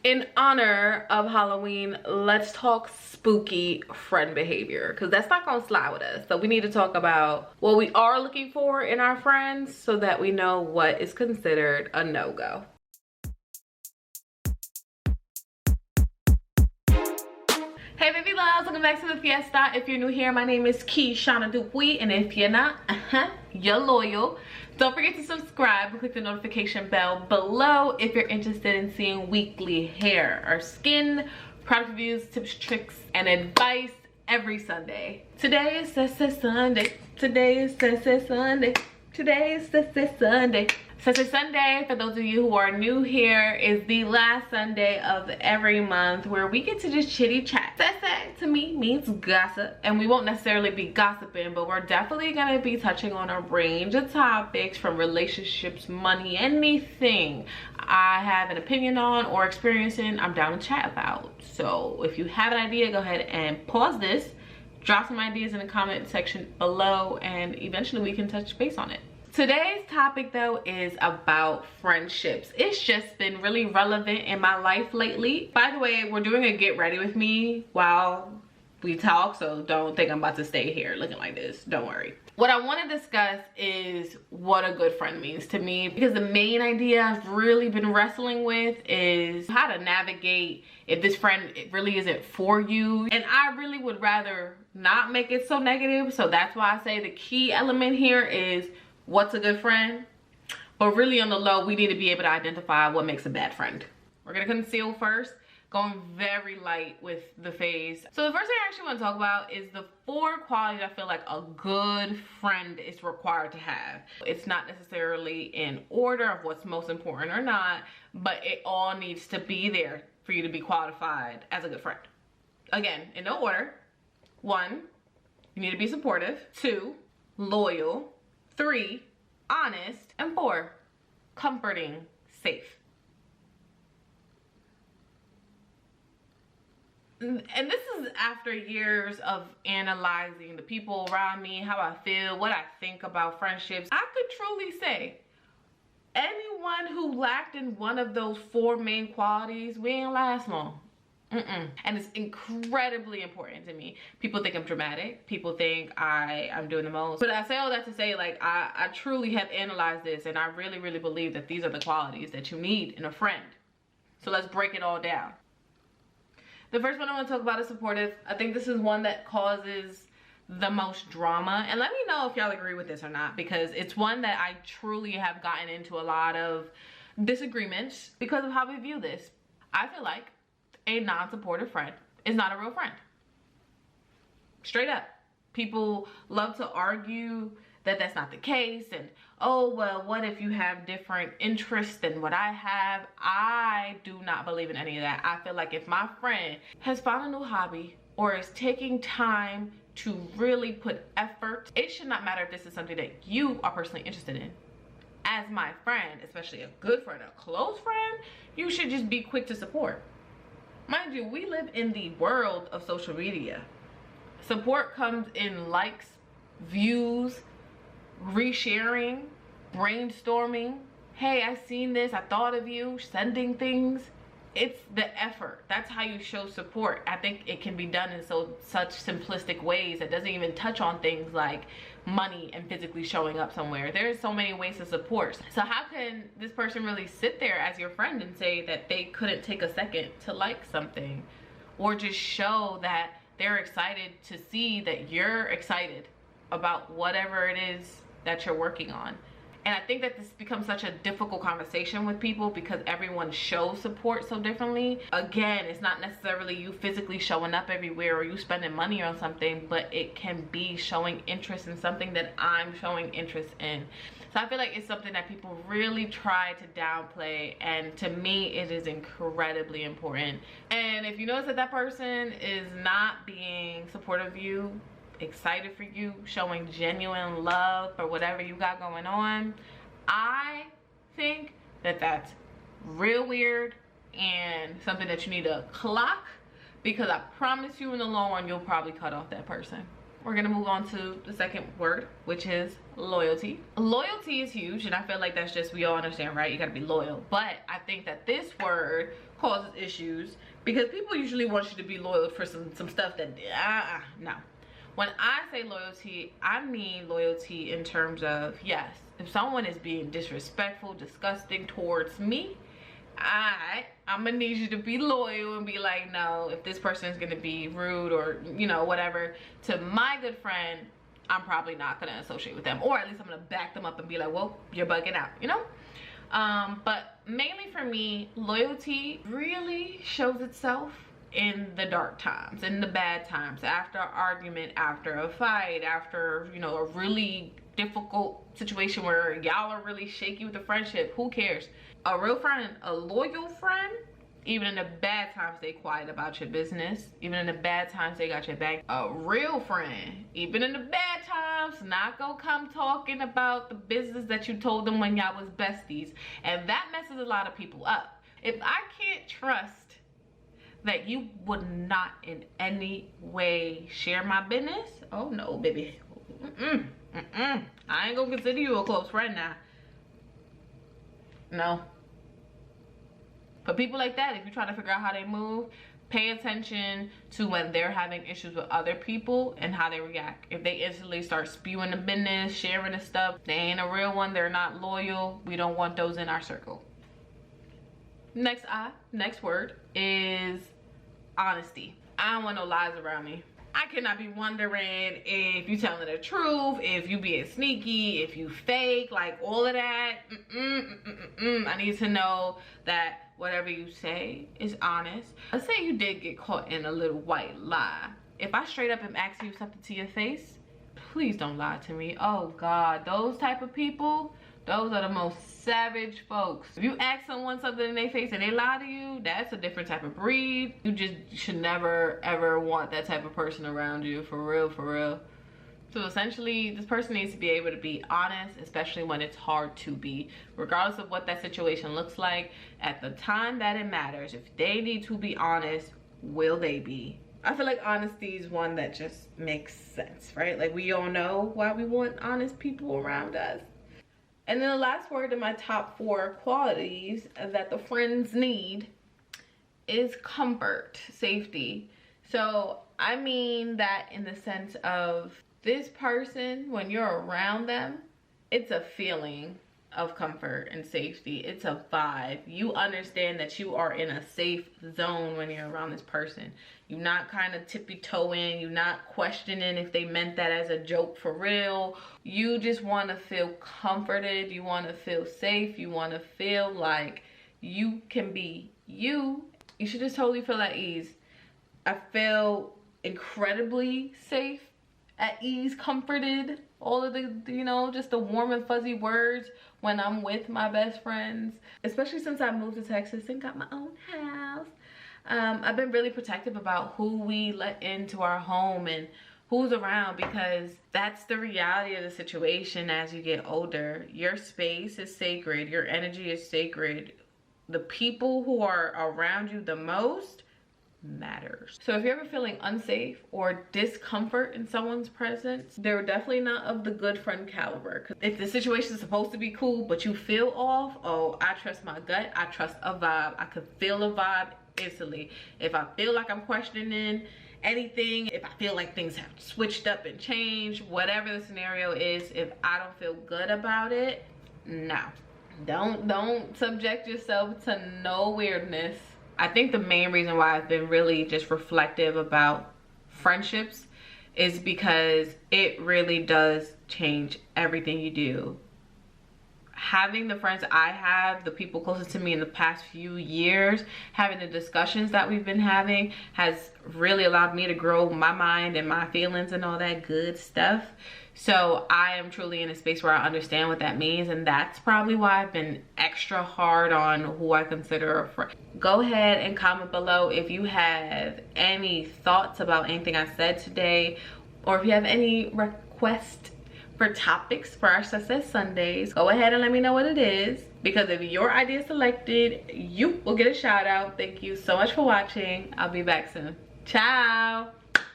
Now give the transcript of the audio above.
In honor of Halloween, let's talk spooky friend behavior, because that's not gonna slide with us. So we need to talk about what we are looking for in our friends so that we know what is considered a no-go. Hey baby loves, welcome back to the fiesta. If you're new here, my name is Keishana Dupuy, and if you're not, you're loyal. Don't forget to subscribe and click the notification bell below if you're interested in seeing weekly hair or skin product reviews, tips, tricks, and advice every Sunday. Today is Sese Sunday. Today is Sese Sunday. Today is Sese Sunday. Sese Sunday, for those of you who are new here, is the last Sunday of every month where we get to just chitty chat. Sese to me means gossip, and we won't necessarily be gossiping, but we're definitely gonna be touching on a range of topics from relationships, money, anything I have an opinion on or experiencing, I'm down to chat about. So if you have an idea, go ahead and pause this, drop some ideas in the comment section below, and eventually we can touch base on it. Today's topic though is about friendships. It's just been really relevant in my life lately. By the way, we're doing a get ready with me while we talk, so don't think I'm about to stay here looking like this. Don't worry. What I want to discuss is what a good friend means to me, because the main idea I've really been wrestling with is how to navigate if this friend really isn't for you. And I really would rather not make it so negative, so that's why I say the key element here is what's a good friend, but really on the low, we need to be able to identify what makes a bad friend. We're gonna conceal first, going very light with the phase. So the first thing I actually want to talk about is the 4 qualities I feel like a good friend is required to have. It's not necessarily in order of what's most important or not, but it all needs to be there for you to be qualified as a good friend. Again, in no order. 1, you need to be supportive. 2, loyal. 3, honest. And 4, comforting, safe. And this is after years of analyzing the people around me, how I feel, what I think about friendships. I could truly say anyone who lacked in one of those 4 main qualities, we ain't last long. And it's incredibly important to me. People think I'm dramatic. People think I'm doing the most. But I say all that to say, like, I truly have analyzed this, and I really, really believe that these are the qualities that you need in a friend. So let's break it all down. The first one I want to talk about is supportive. I think this is one that causes the most drama. And let me know if y'all agree with this or not, because it's one that I truly have gotten into a lot of disagreements because of how we view this. I feel like a non-supportive friend is not a real friend. Straight up. People love to argue that that's not the case, and oh well, what if you have different interests than what I have? I do not believe in any of that. I feel like if my friend has found a new hobby or is taking time to really put effort, it should not matter if this is something that you are personally interested in. As my friend, especially a good friend, a close friend, you should just be quick to support. Mind you, we live in the world of social media. Support comes in likes, views, resharing, brainstorming. Hey, I seen this, I thought of you, sending things. It's the effort. That's how you show support. I think it can be done in such simplistic ways that doesn't even touch on things like money and physically showing up somewhere. There's so many ways to support. So how can this person really sit there as your friend and say that they couldn't take a second to like something, or just show that they're excited to see that you're excited about whatever it is that you're working on? And I think that this becomes such a difficult conversation with people because everyone shows support so differently. Again, it's not necessarily you physically showing up everywhere or you spending money on something, but it can be showing interest in something that I'm showing interest in. So I feel like it's something that people really try to downplay, and to me it is incredibly important. And if you notice that that person is not being supportive of you, excited for you, showing genuine love for whatever you got going on, I think that that's real weird and something that you need to clock, because I promise you in the long run you'll probably cut off that person. We're gonna move on to the second word, which is loyalty. Loyalty is huge, and I feel like that's just, we all understand, right? You gotta be loyal. But I think that this word causes issues, because people usually want you to be loyal for some stuff that no. When I say loyalty, I mean loyalty in terms of, yes, if someone is being disrespectful, disgusting towards me, I'm gonna need you to be loyal and be like, no, if this person is gonna be rude or, you know, whatever to my good friend, I'm probably not gonna associate with them, or at least I'm gonna back them up and be like, well, you're bugging out, you know. But mainly for me, loyalty really shows itself in the dark times, in the bad times, after an argument, after a fight, after, you know, a really difficult situation where y'all are really shaky with the friendship. Who cares? A real friend, a loyal friend, even in the bad times, they quiet about your business. Even in the bad times, they got your back. A real friend, even in the bad times, not gonna come talking about the business that you told them when y'all was besties. And that messes a lot of people up. If I can't trust that you would not in any way share my business, oh no, baby. I ain't gonna consider you a close friend now. No. For people like that, if you try to figure out how they move, pay attention to when they're having issues with other people and how they react. If they instantly start spewing the business, sharing the stuff, they ain't a real one, they're not loyal. We don't want those in our circle. Next word is honesty. I don't want no lies around me. I cannot be wondering if you telling the truth, if you being sneaky, if you fake, like all of that. I need to know that whatever you say is honest. Let's say you did get caught in a little white lie. If I straight up am asking you something to your face, please don't lie to me. Oh God, those type of people, those are the most savage folks. If you ask someone something in their face and they lie to you, that's a different type of breed. You just should never ever want that type of person around you, for real, for real. So essentially, this person needs to be able to be honest, especially when it's hard to be. Regardless of what that situation looks like, at the time that it matters, if they need to be honest, will they be? I feel like honesty is one that just makes sense, right? Like, we all know why we want honest people around us. And then the last word in my top 4 qualities that the friends need is comfort, safety. So I mean that in the sense of this person, when you're around them, it's a feeling of comfort and safety. It's a vibe. You understand that you are in a safe zone when you're around this person. You're not kind of tippy-toeing. You're not questioning if they meant that as a joke for real. You just want to feel comforted. You want to feel safe. You want to feel like you can be you. You should just totally feel at ease. I feel incredibly safe, at ease, comforted. All of the, you know, just the warm and fuzzy words when I'm with my best friends. Especially since I moved to Texas and got my own house. I've been really protective about who we let into our home and who's around, because that's the reality of the situation as you get older. Your space is sacred. Your energy is sacred. The people who are around you the most matters. So if you're ever feeling unsafe or discomfort in someone's presence, they're definitely not of the good friend caliber. Because if the situation is supposed to be cool but you feel off, oh, I trust my gut. I trust a vibe. I could feel a vibe instantly. If I feel like I'm questioning anything, if I feel like things have switched up and changed, whatever the scenario is, if I don't feel good about it, no. Don't subject yourself to no weirdness. I think the main reason why I've been really just reflective about friendships is because it really does change everything you do. Having the friends I have, the people closest to me in the past few years, having the discussions that we've been having has really allowed me to grow my mind and my feelings and all that good stuff. So I am truly in a space where I understand what that means, and that's probably why I've been extra hard on who I consider a friend. Go ahead and comment below if you have any thoughts about anything I said today, or if you have any requests for topics for our Success Sundays. Go ahead and let me know what it is, because if your idea is selected, you will get a shout out. Thank you so much for watching. I'll be back soon. Ciao.